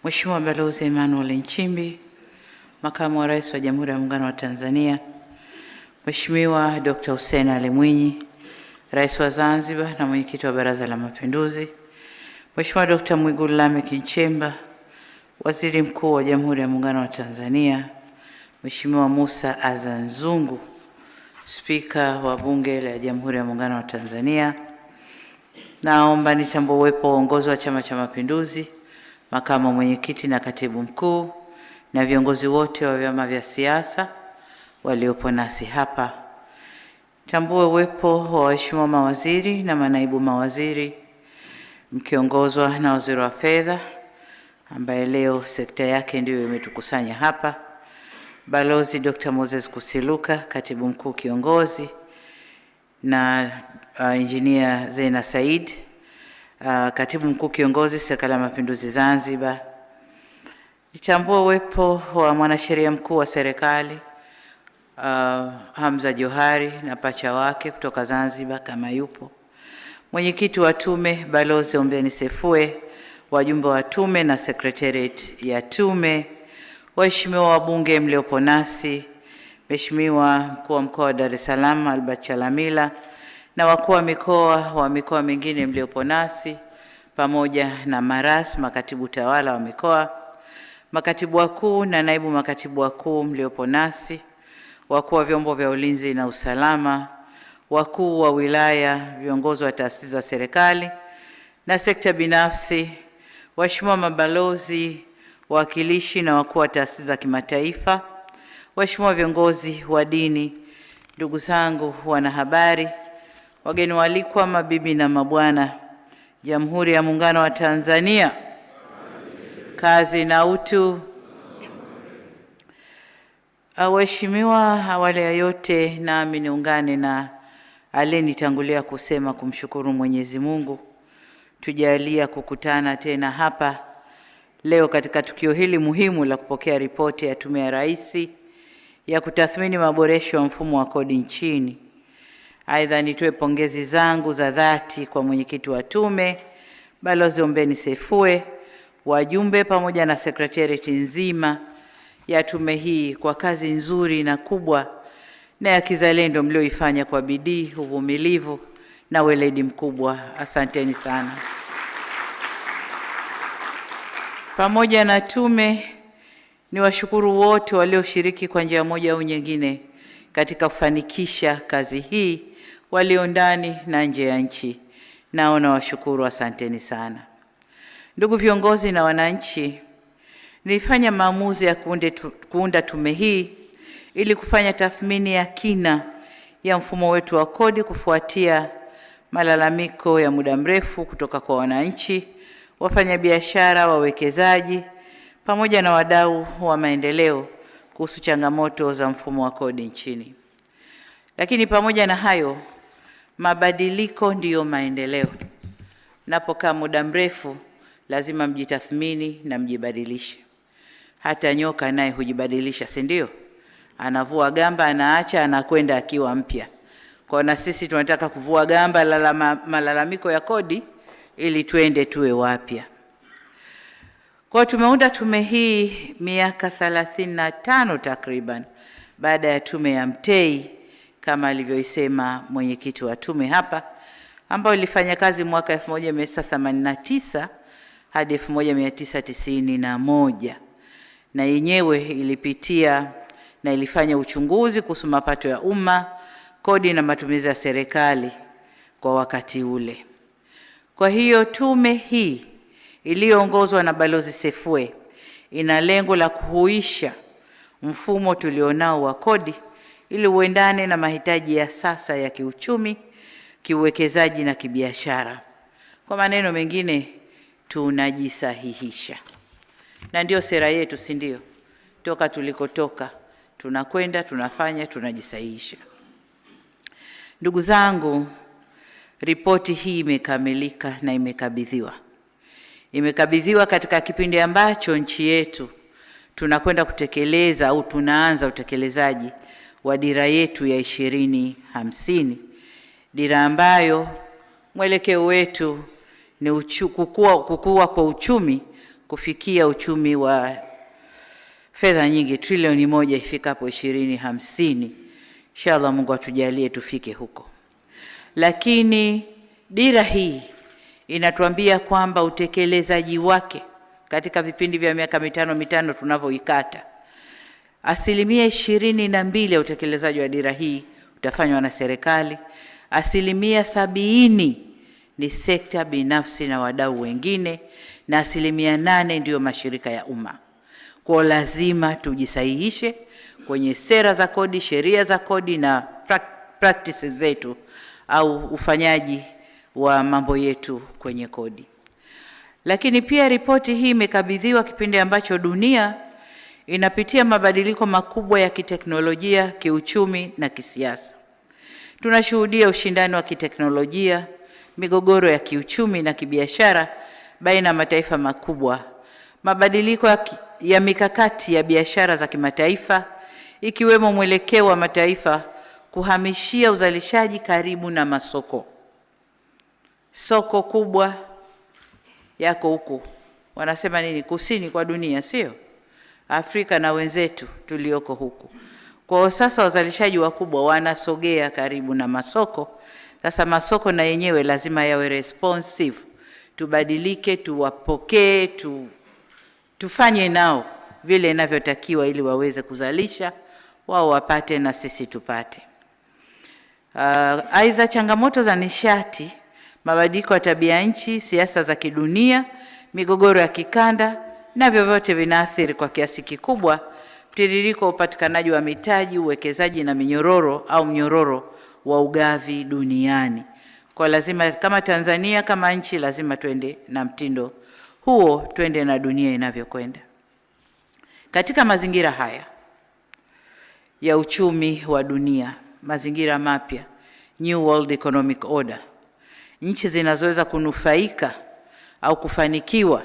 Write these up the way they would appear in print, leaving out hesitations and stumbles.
Mheshimiwa Balozi Emmanuel Nchimbi, Makamu wa Rais wa Jamhuri ya Muungano wa Tanzania, Mheshimiwa Dr. Hussein Ali Mwinyi, Rais wa Zanzibar na Mwenyekiti wa Baraza la Mapinduzi, Mheshimiwa Dr. Mwigulu Lameck Nchemba, Waziri Mkuu wa Jamhuri ya Muungano wa Tanzania, Mheshimiwa Musa Azzan Zungu, Spika wa Bunge la Jamhuri ya Muungano wa Tanzania, naomba nitambue uwepo wa uongozi wa Chama cha Mapinduzi, makamu mwenyekiti na katibu mkuu na viongozi wote wa vyama vya siasa waliopo nasi hapa. Tambue uwepo wa waheshimiwa mawaziri na manaibu mawaziri mkiongozwa na Waziri wa Fedha ambaye leo sekta yake ndiyo imetukusanya hapa, Balozi Dr. Moses Kusiluka, katibu mkuu kiongozi, na Engineer Zena Said, katibu mkuu kiongozi Serikali ya Mapinduzi Zanzibar. Nitambue uwepo wa mwanasheria mkuu wa serikali Hamza Johari na pacha wake kutoka Zanzibar kama yupo. Mwenyekiti wa tume Balozi Ombeni Sefue, wajumbe wa tume na secretariat ya tume, waheshimiwa wabunge mliopo nasi, Mheshimiwa mkuu wa mkoa wa Dar es Salaam Albert Chalamila na wakuu wa mikoa mingine mliopo nasi, pamoja na maras makatibu tawala wa mikoa, makatibu wakuu na naibu makatibu wakuu mliopo nasi, wakuu wa vyombo vya ulinzi na usalama, wakuu wa wilaya, viongozi wa taasisi za serikali na sekta binafsi, waheshimiwa mabalozi, wawakilishi na wakuu wa taasisi za kimataifa, waheshimiwa viongozi wa dini, ndugu zangu wanahabari, wageni waalikwa, mabibi na mabwana, Jamhuri ya Muungano wa Tanzania, kazi na utu. Waheshimiwa, awali ya yote nami niungane na aliyenitangulia kusema kumshukuru Mwenyezi Mungu tujalia kukutana tena hapa leo katika tukio hili muhimu la kupokea ripoti ya Tume ya Rais ya kutathmini maboresho ya mfumo wa kodi nchini. Aidha, nitoe pongezi zangu za dhati kwa mwenyekiti wa tume Balozi Ombeni Sefue, wajumbe pamoja na secretariat nzima ya tume hii kwa kazi nzuri na kubwa na ya kizalendo mlioifanya kwa bidii, uvumilivu na weledi mkubwa. Asanteni sana. Pamoja na tume, ni washukuru wote walioshiriki kwa njia moja au nyingine katika kufanikisha kazi hii, walio ndani na nje ya nchi. Naona washukuru, asanteni sana. Ndugu viongozi na wananchi, nilifanya maamuzi ya kuunda tume hii ili kufanya tathmini ya kina ya mfumo wetu wa kodi kufuatia malalamiko ya muda mrefu kutoka kwa wananchi, wafanyabiashara, wawekezaji pamoja na wadau wa maendeleo kuhusu changamoto za mfumo wa kodi nchini. Lakini pamoja na hayo, mabadiliko ndiyo maendeleo. Napokaa muda mrefu lazima mjitathmini na mjibadilishe. Hata nyoka naye hujibadilisha, si ndio? Anavua gamba, anaacha, anakwenda akiwa mpya. Kwa na sisi tunataka kuvua gamba la malalamiko ya kodi ili tuende tuwe wapya. Kwa tumeunda tume hii miaka 35 takriban baada ya tume ya Mtei kama alivyoisema mwenyekiti wa tume hapa, ambayo ilifanya kazi mwaka 1989 hadi 1991, na yenyewe ilipitia na ilifanya uchunguzi kuhusu mapato ya umma, kodi na matumizi ya serikali kwa wakati ule. Kwa hiyo tume hii iliyoongozwa na Balozi Sefue ina lengo la kuhuisha mfumo tulionao wa kodi ili uendane na mahitaji ya sasa ya kiuchumi, kiuwekezaji na kibiashara. Kwa maneno mengine, tunajisahihisha. Na ndio sera yetu, si ndio? Toka tulikotoka, tunakwenda, tunafanya, tunajisahihisha. Ndugu zangu, ripoti hii imekamilika na imekabidhiwa katika kipindi ambacho nchi yetu tunakwenda kutekeleza au tunaanza utekelezaji wa dira yetu ya 2050 dira ambayo mwelekeo wetu ni kukua kwa uchumi kufikia uchumi wa fedha nyingi trilioni 1 ifikapo 2050. Inshallah Mungu atujalie tufike huko. Lakini dira hii inatuambia kwamba utekelezaji wake katika vipindi vya miaka mitano tunavyoikata, 22% ya utekelezaji wa dira hii utafanywa na serikali, 70% ni sekta binafsi na wadau wengine, na 8% ndio mashirika ya umma. Kwa lazima tujisahihishe kwenye sera za kodi, sheria za kodi na practices zetu au ufanyaji wa mambo yetu kwenye kodi. Lakini pia ripoti hii imekabidhiwa kipindi ambacho dunia inapitia mabadiliko makubwa ya kiteknolojia, kiuchumi na kisiasa. Tunashuhudia ushindani wa kiteknolojia, migogoro ya kiuchumi na kibiashara baina ya mataifa makubwa, mabadiliko ya mikakati ya biashara za kimataifa, ikiwemo mwelekeo wa mataifa kuhamishia uzalishaji karibu na masoko. Soko kubwa yako huko, wanasema nini, kusini kwa dunia, sio Afrika na wenzetu tulioko huku. Kwa sasa wazalishaji wakubwa wanasogea karibu na masoko. Sasa masoko na yenyewe lazima yawe responsive, tubadilike, tuwapokee, tufanye nao vile inavyotakiwa ili waweze kuzalisha, wao wapate na sisi tupate. Aidha, changamoto za nishati, mabadiliko ya tabia nchi, siasa za kidunia, migogoro ya kikanda na vyovyote vinaathiri kwa kiasi kikubwa mtiririko upatikanaji wa mitaji, uwekezaji na mnyororo wa ugavi duniani. Kwa lazima kama Tanzania, kama nchi, lazima twende na mtindo huo, twende na dunia inavyokwenda. Katika mazingira haya ya uchumi wa dunia, mazingira mapya, New World Economic Order, nchi zinazoweza kunufaika au kufanikiwa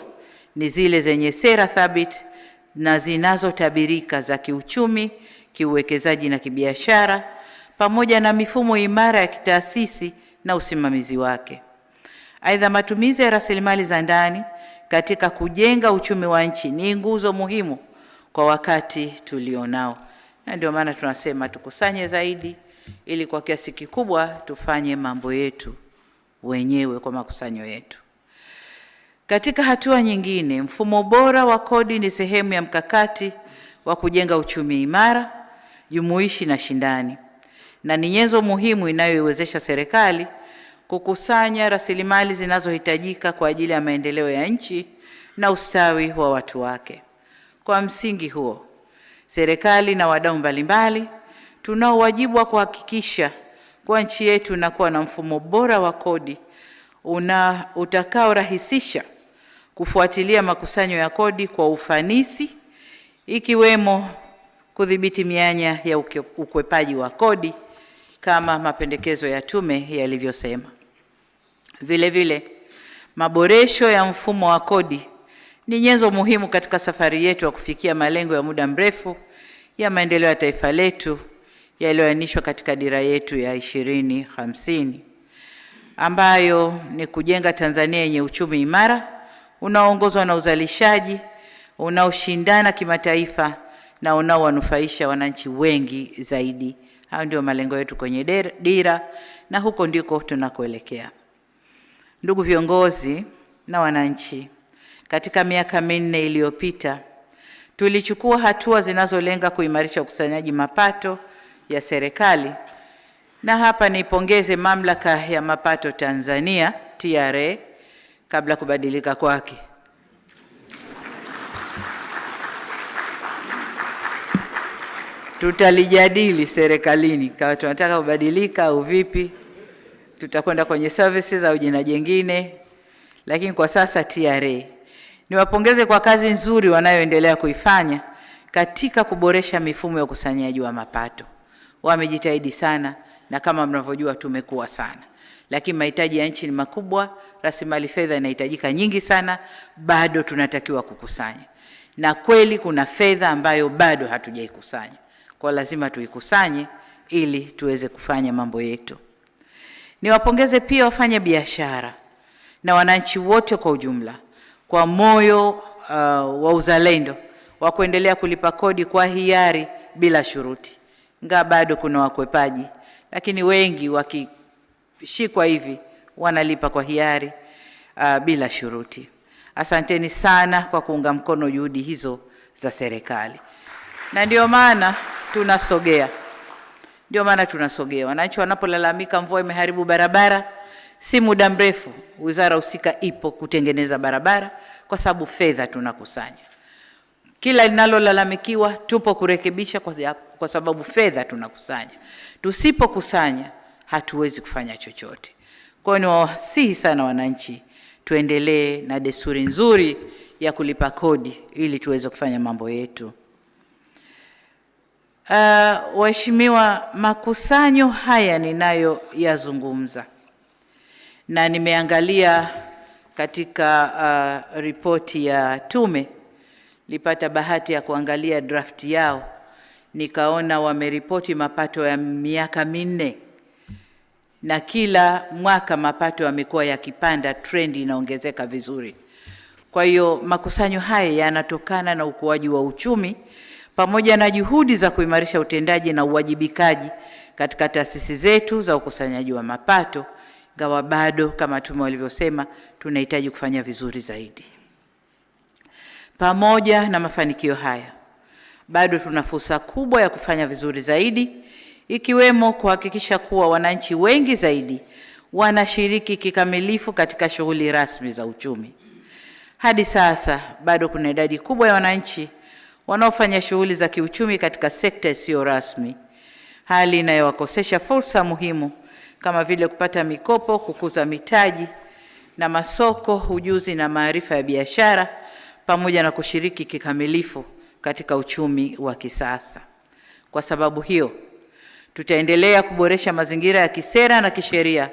ni zile zenye sera thabiti na zinazotabirika za kiuchumi, kiuwekezaji na kibiashara, pamoja na mifumo imara ya kitaasisi na usimamizi wake. Aidha, matumizi ya rasilimali za ndani katika kujenga uchumi wa nchi ni nguzo muhimu kwa wakati tulionao, na ndio maana tunasema tukusanye zaidi ili kwa kiasi kikubwa tufanye mambo yetu wenyewe kwa makusanyo yetu. Katika hatua nyingine, mfumo bora wa kodi ni sehemu ya mkakati wa kujenga uchumi imara, jumuishi na shindani, na ni nyenzo muhimu inayoiwezesha serikali kukusanya rasilimali zinazohitajika kwa ajili ya maendeleo ya nchi na ustawi wa watu wake. Kwa msingi huo, serikali na wadau mbalimbali tunao wajibu wa kuhakikisha kwa nchi yetu inakuwa na mfumo bora wa kodi utakaorahisisha kufuatilia makusanyo ya kodi kwa ufanisi, ikiwemo kudhibiti mianya ya ukwepaji wa kodi kama mapendekezo ya tume yalivyosema. Vile vile, maboresho ya mfumo wa kodi ni nyenzo muhimu katika safari yetu ya kufikia malengo ya muda mrefu ya maendeleo ya taifa letu yaliyoainishwa katika dira yetu ya 2050, ambayo ni kujenga Tanzania yenye uchumi imara unaoongozwa na uzalishaji, unaoshindana kimataifa na unaowanufaisha wananchi wengi zaidi. Hayo ndio malengo yetu kwenye dira, na huko ndiko tunakoelekea. Ndugu viongozi na wananchi, katika miaka 4 iliyopita tulichukua hatua zinazolenga kuimarisha ukusanyaji mapato ya serikali, na hapa nipongeze Mamlaka ya Mapato Tanzania TRA kabla kubadilika kwake. Tutalijadili serikalini kama tunataka kubadilika au vipi, tutakwenda kwenye services au jina jingine, lakini kwa sasa TRA. Niwapongeze kwa kazi nzuri wanayoendelea kuifanya katika kuboresha mifumo ya ukusanyaji wa mapato. Wamejitahidi sana, na kama mnavyojua tumekuwa sana. Lakini mahitaji ya nchi ni makubwa, rasilimali fedha inahitajika nyingi sana, bado tunatakiwa kukusanya. Na kweli kuna fedha ambayo bado hatujaikusanya. Kwa lazima tuikusanye ili tuweze kufanya mambo yetu. Niwapongeze pia wafanya biashara na wananchi wote kwa ujumla kwa moyo wa uzalendo wa kuendelea kulipa kodi kwa hiari bila shuruti. Ingawa bado kuna wakwepaji, lakini wengi wakishikwa hivi wanalipa kwa hiari bila shuruti. Asanteni sana kwa kuunga mkono juhudi hizo za serikali. Na ndio maana tunasogea. Wananchi wanapolalamika mvua imeharibu barabara, si muda mrefu wizara husika ipo kutengeneza barabara, kwa sababu fedha tunakusanya. Kila linalolalamikiwa tupo kurekebisha, kwa sababu fedha tunakusanya. Tusipokusanya hatuwezi kufanya chochote. Kwa hiyo niwasihi sana wananchi, tuendelee na desturi nzuri ya kulipa kodi ili tuweze kufanya mambo yetu. Waheshimiwa, makusanyo haya ninayoyazungumza, na nimeangalia katika ripoti ya tume, nilipata bahati ya kuangalia draft yao, nikaona wameripoti mapato ya miaka 4 na kila mwaka mapato yamekuwa yakipanda, trend inaongezeka vizuri. Kwa hiyo makusanyo haya yanatokana na ukuaji wa uchumi pamoja na juhudi za kuimarisha utendaji na uwajibikaji katika taasisi zetu za ukusanyaji wa mapato, ingawa bado kama tume walivyosema tunahitaji kufanya vizuri zaidi. Pamoja na mafanikio haya, bado tuna fursa kubwa ya kufanya vizuri zaidi, ikiwemo kuhakikisha kuwa wananchi wengi zaidi wanashiriki kikamilifu katika shughuli rasmi za uchumi. Hadi sasa bado kuna idadi kubwa ya wananchi wanaofanya shughuli za kiuchumi katika sekta isiyo rasmi, hali inayowakosesha fursa muhimu kama vile kupata mikopo, kukuza mitaji na masoko, ujuzi na maarifa ya biashara, pamoja na kushiriki kikamilifu katika uchumi wa kisasa. Kwa sababu hiyo, tutaendelea kuboresha mazingira ya kisera na kisheria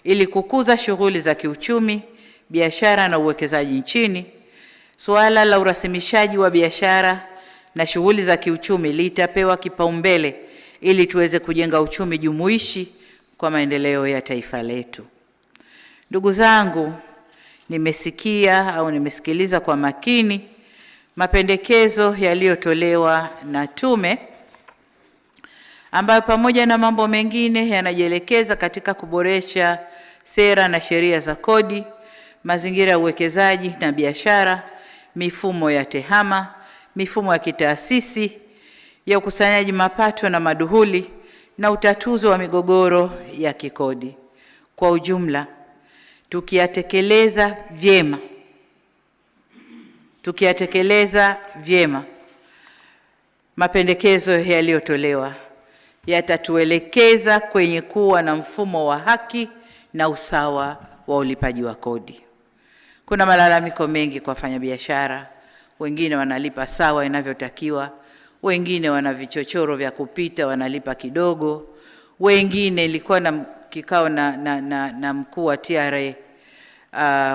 ili kukuza shughuli za kiuchumi, biashara na uwekezaji nchini. Suala la urasimishaji wa biashara na shughuli za kiuchumi litapewa kipaumbele ili tuweze kujenga uchumi jumuishi kwa maendeleo ya taifa letu. Ndugu zangu, nimesikiliza kwa makini mapendekezo yaliyotolewa na tume, ambayo pamoja na mambo mengine yanajielekeza katika kuboresha sera na sheria za kodi, mazingira ya uwekezaji na biashara, mifumo ya tehama, mifumo ya kitaasisi ya ukusanyaji mapato na maduhuli, na utatuzi wa migogoro ya kikodi. Kwa ujumla, tukiyatekeleza vyema mapendekezo yaliyotolewa, yatatuelekeza kwenye kuwa na mfumo wa haki na usawa wa ulipaji wa kodi. Kuna malalamiko mengi kwa wafanyabiashara, wengine wanalipa sawa inavyotakiwa, wengine wana vichochoro vya kupita wanalipa kidogo, wengine ilikuwa na kikao na mkuu wa TRA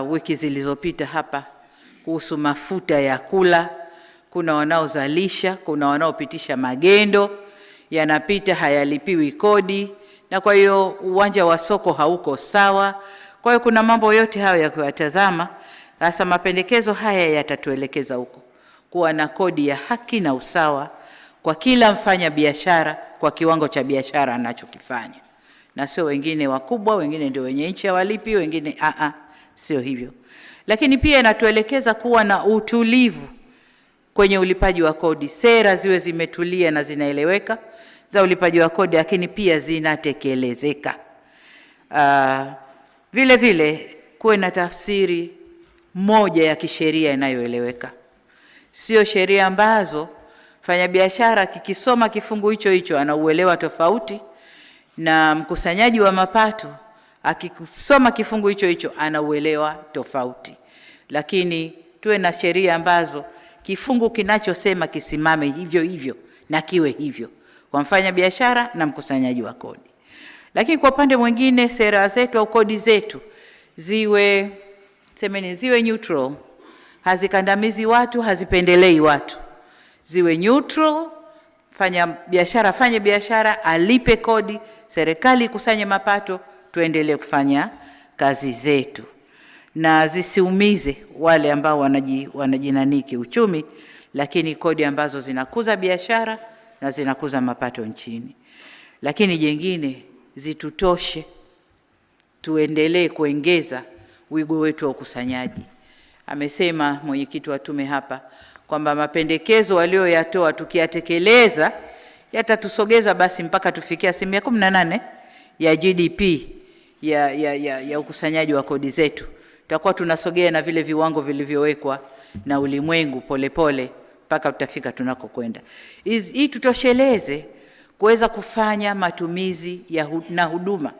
wiki zilizopita hapa kuhusu mafuta ya kula. Kuna wanaozalisha, kuna wanaopitisha magendo, yanapita hayalipiwi kodi, na kwa hiyo uwanja wa soko hauko sawa. Kwa hiyo kuna mambo yote hayo ya kuyatazama. Sasa mapendekezo haya yatatuelekeza huko, kuwa na kodi ya haki na usawa kwa kila mfanya biashara kwa kiwango cha biashara anachokifanya, na sio wengine wakubwa, wengine ndio wenye nchi hawalipi, wengine sio hivyo. Lakini pia inatuelekeza kuwa na utulivu kwenye ulipaji wa kodi, sera ziwe zimetulia na zinaeleweka za ulipaji wa kodi, lakini pia zinatekelezeka. Vile vile kuwe na tafsiri moja ya kisheria inayoeleweka, sio sheria ambazo mfanyabiashara kikisoma kifungu hicho anauelewa tofauti, na mkusanyaji wa mapato akisoma kifungu hicho anauelewa tofauti. Lakini tuwe na sheria ambazo kifungu kinachosema kisimame hivyo na kiwe hivyo kwa mfanyabiashara na mkusanyaji wa kodi. Lakini kwa upande mwingine, sera zetu au kodi zetu ziwe neutral, hazikandamizi watu, hazipendelei watu. Ziwe neutral, fanye biashara, alipe kodi, serikali ikusanye mapato, tuendelee kufanya kazi zetu na zisiumize wale ambao wanajinaniki uchumi, lakini kodi ambazo zinakuza biashara na zinakuza mapato nchini. Lakini jengine zitutoshe, tuendelee kuongeza wigo wetu wa ukusanyaji. Amesema mwenyekiti wa tume hapa kwamba mapendekezo walioyatoa tukiyatekeleza yatatusogeza basi mpaka tufikia 18% ya GDP ya ukusanyaji wa kodi zetu. Tutakuwa tunasogea na vile viwango vilivyowekwa na ulimwengu polepole mpaka tutafika tunakokwenda. Hii tutosheleze kuweza kufanya matumizi na huduma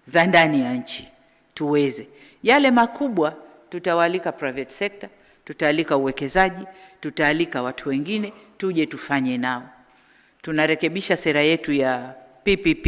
za ndani ya nchi. Tuweze yale makubwa, tutawalika private sector, tutaalika uwekezaji, tutaalika watu wengine tuje tufanye nao. Tunarekebisha sera yetu ya PPP,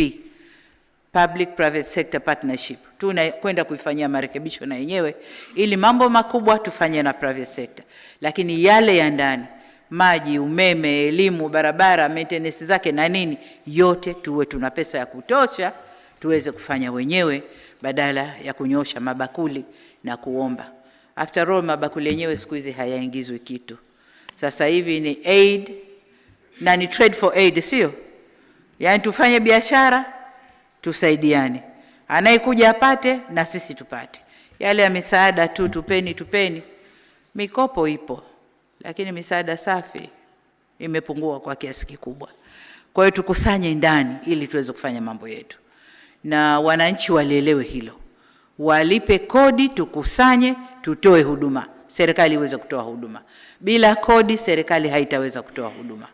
Public Private Sector Partnership. Tunakwenda kuifanyia marekebisho na yenyewe ili mambo makubwa tufanye na private sector, lakini yale ya ndani, maji, umeme, elimu, barabara, maintenance zake na nini, yote tuwe tuna pesa ya kutosha tuweze kufanya wenyewe badala ya kunyosha mabakuli na kuomba. After all, mabakuli yenyewe siku hizi hayaingizwi kitu. Sasa hivi ni aid na ni trade for aid, sio? Yaani tufanye biashara, tusaidiane. Anayekuja apate na sisi tupate. Yale ya misaada tu tupeni. Mikopo ipo, lakini misaada safi imepungua kwa kiasi kikubwa. Kwa hiyo tukusanye ndani ili tuweze kufanya mambo yetu. Na wananchi walielewe hilo. Walipe kodi, tukusanye, tutoe huduma. Serikali iweze kutoa huduma. Bila kodi serikali haitaweza kutoa huduma.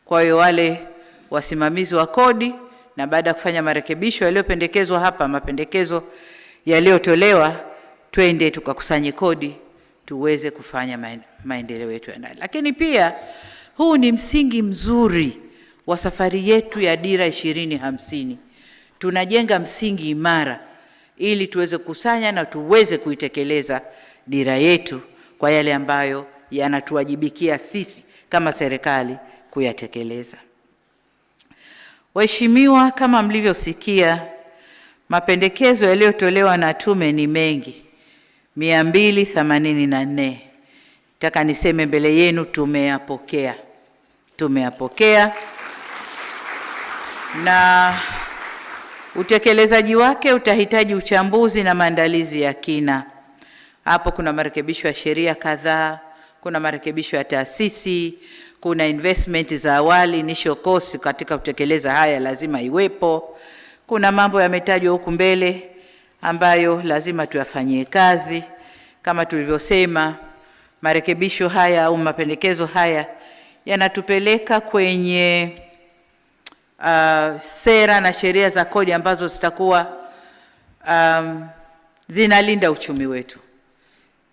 Kwa hiyo wale wasimamizi wa kodi, na baada ya kufanya marekebisho yaliyopendekezwa hapa, mapendekezo yaliyotolewa, twende tukakusanye kodi tuweze kufanya maendeleo yetu ya ndani. Lakini pia huu ni msingi mzuri wa safari yetu ya Dira 2050. Tunajenga msingi imara ili tuweze kusanya na tuweze kuitekeleza dira yetu kwa yale ambayo yanatuwajibikia sisi kama serikali kuyatekeleza. Waheshimiwa, kama mlivyosikia, mapendekezo yaliyotolewa na tume ni mengi, 284. Nataka niseme mbele yenu tumeyapokea na utekelezaji wake utahitaji uchambuzi na maandalizi ya kina. Hapo kuna marekebisho ya sheria kadhaa, kuna marekebisho ya taasisi, kuna investment za awali, initial cost katika kutekeleza haya lazima iwepo. Kuna mambo yametajwa huku mbele ambayo lazima tuyafanyie kazi. Kama tulivyosema, marekebisho haya au mapendekezo haya yanatupeleka kwenye sera na sheria za kodi ambazo zitakuwa zinalinda uchumi wetu.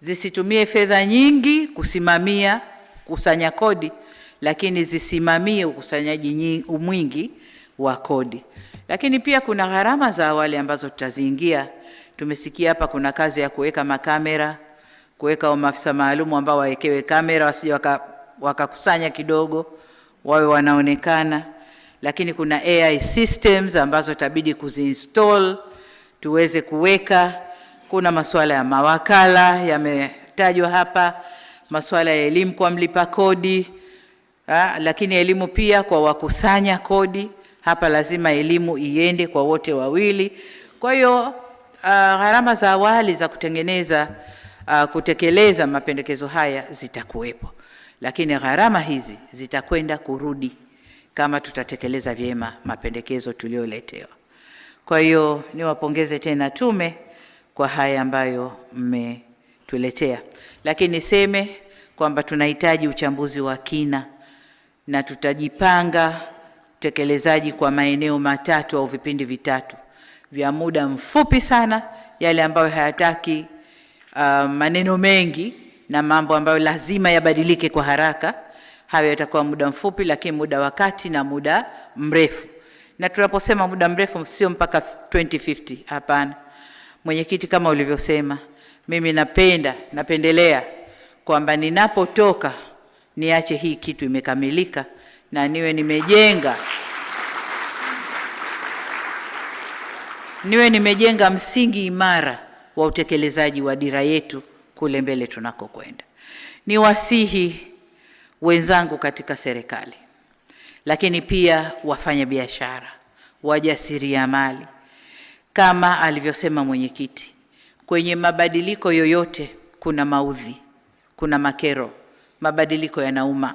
Zisitumie fedha nyingi kusimamia kusanya kodi, lakini zisimamie ukusanyaji mwingi wa kodi. Lakini pia kuna gharama za awali ambazo tutaziingia. Tumesikia hapa kuna kazi ya kuweka makamera, kuweka maafisa maalumu ambao wawekewe kamera wasije wakakusanya kidogo, wawe wanaonekana. Lakini kuna AI systems ambazo itabidi kuziinstall tuweze kuweka. Kuna masuala ya mawakala yametajwa hapa, masuala ya elimu kwa mlipa kodi, lakini elimu pia kwa wakusanya kodi. Hapa lazima elimu iende kwa wote wawili. Kwa hiyo gharama za awali za kutekeleza mapendekezo haya zitakuwepo, lakini gharama hizi zitakwenda kurudi kama tutatekeleza vyema mapendekezo tulioletewa. Kwa hiyo niwapongeze tena tume kwa haya ambayo mmetuletea, lakini niseme kwamba tunahitaji uchambuzi wa kina na tutajipanga utekelezaji kwa maeneo matatu au vipindi vitatu vya muda mfupi sana, yale ambayo hayataki maneno mengi na mambo ambayo lazima yabadilike kwa haraka. Hayo yatakuwa muda mfupi, lakini muda wa kati na muda mrefu. Na tunaposema muda mrefu sio mpaka 2050, hapana. Mwenyekiti, kama ulivyosema, mimi napendelea kwamba ninapotoka niache hii kitu imekamilika na niwe nimejenga niwe nimejenga msingi imara wa utekelezaji wa dira yetu kule mbele tunakokwenda. Niwasihi wenzangu katika serikali, lakini pia wafanya biashara, wajasiriamali, kama alivyosema mwenyekiti, kwenye mabadiliko yoyote kuna maudhi, kuna makero, mabadiliko yanauma.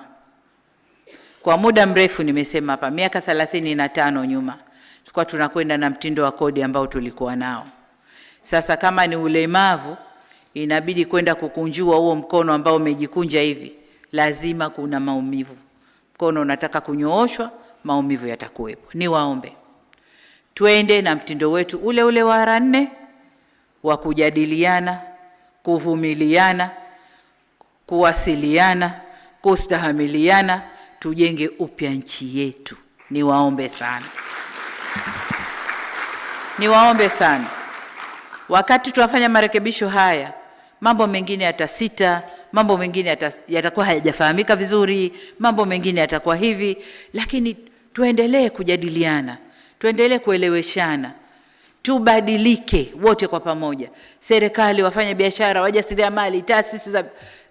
Kwa muda mrefu nimesema hapa, miaka 35 nyuma tulikuwa tunakwenda na mtindo wa kodi ambao tulikuwa nao. Sasa kama ni ulemavu, inabidi kwenda kukunjua huo mkono ambao umejikunja hivi, lazima kuna maumivu. Mkono unataka kunyooshwa, maumivu yatakuwepo. Niwaombe twende na mtindo wetu ule ule wa R 4 wa kujadiliana, kuvumiliana, kuwasiliana, kustahamiliana, tujenge upya nchi yetu. Niwaombe sana. Niwaombe sana. Wakati tunafanya marekebisho haya, mambo mengine yatasita, mambo mengine yatakuwa hayajafahamika vizuri, mambo mengine yatakuwa hivi, lakini tuendelee kujadiliana, tuendelee kueleweshana, tubadilike wote kwa pamoja. Serikali, wafanya biashara, wajasiriamali, taasisi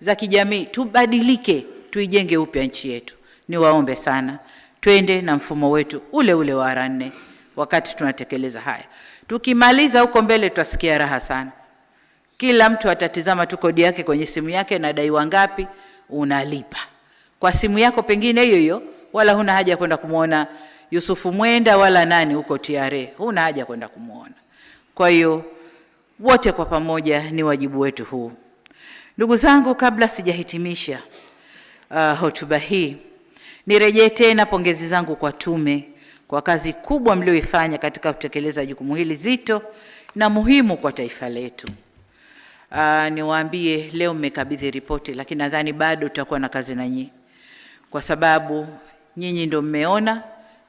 za kijamii, tubadilike, tuijenge upya nchi yetu. Niwaombe sana, twende na mfumo wetu ule ule wa R 4 wakati tunatekeleza haya. Tukimaliza huko mbele tutasikia raha sana. Kila mtu atatizama tu kodi yake kwenye simu yake, na daiwa ngapi, unalipa kwa simu yako pengine hiyo hiyo, wala huna haja kwenda kumuona Yusufu Mwenda wala nani huko TRA, huna haja kwenda kumuona. Kwa hiyo wote kwa pamoja ni wajibu wetu huu. Ndugu zangu, kabla sijahitimisha hotuba hii, nirejee tena pongezi zangu kwa tume kwa kazi kubwa mlioifanya katika kutekeleza jukumu hili zito na muhimu kwa taifa letu. Niwaambie leo mmekabidhi ripoti, lakini nadhani bado tutakuwa na kazi na nyinyi, kwa sababu nyinyi ndio mmeona,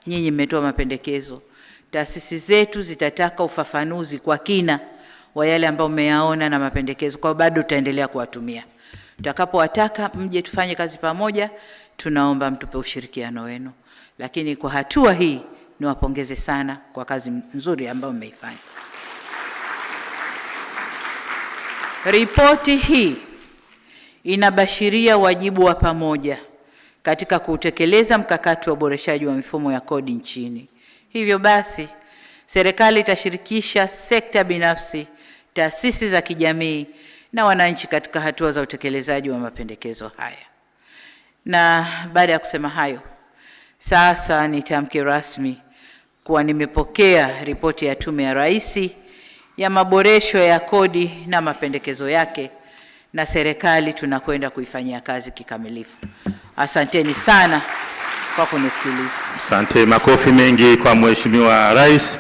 nyinyi mmetoa mapendekezo. Taasisi zetu zitataka ufafanuzi kwa kina wa yale ambayo mmeyaona na mapendekezo, kwa bado tutaendelea kuwatumia. Tutakapowataka mje tufanye kazi pamoja, tunaomba mtupe ushirikiano wenu. Lakini kwa hatua hii niwapongeze sana kwa kazi nzuri ambayo mmeifanya. Ripoti hii inabashiria wajibu wa pamoja katika kutekeleza mkakati wa uboreshaji wa mifumo ya kodi nchini. Hivyo basi, serikali itashirikisha sekta binafsi, taasisi za kijamii na wananchi katika hatua za utekelezaji wa mapendekezo haya. Na baada ya kusema hayo, sasa nitamke rasmi kuwa nimepokea ripoti ya Tume ya Rais ya maboresho ya kodi na mapendekezo yake, na serikali tunakwenda kuifanyia kazi kikamilifu. Asanteni sana kwa kunisikiliza. Asante, makofi mengi kwa Mheshimiwa Rais.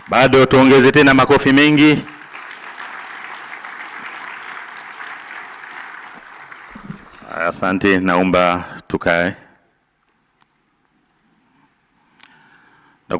Bado tuongeze tena makofi mengi. Asante, naomba tukae.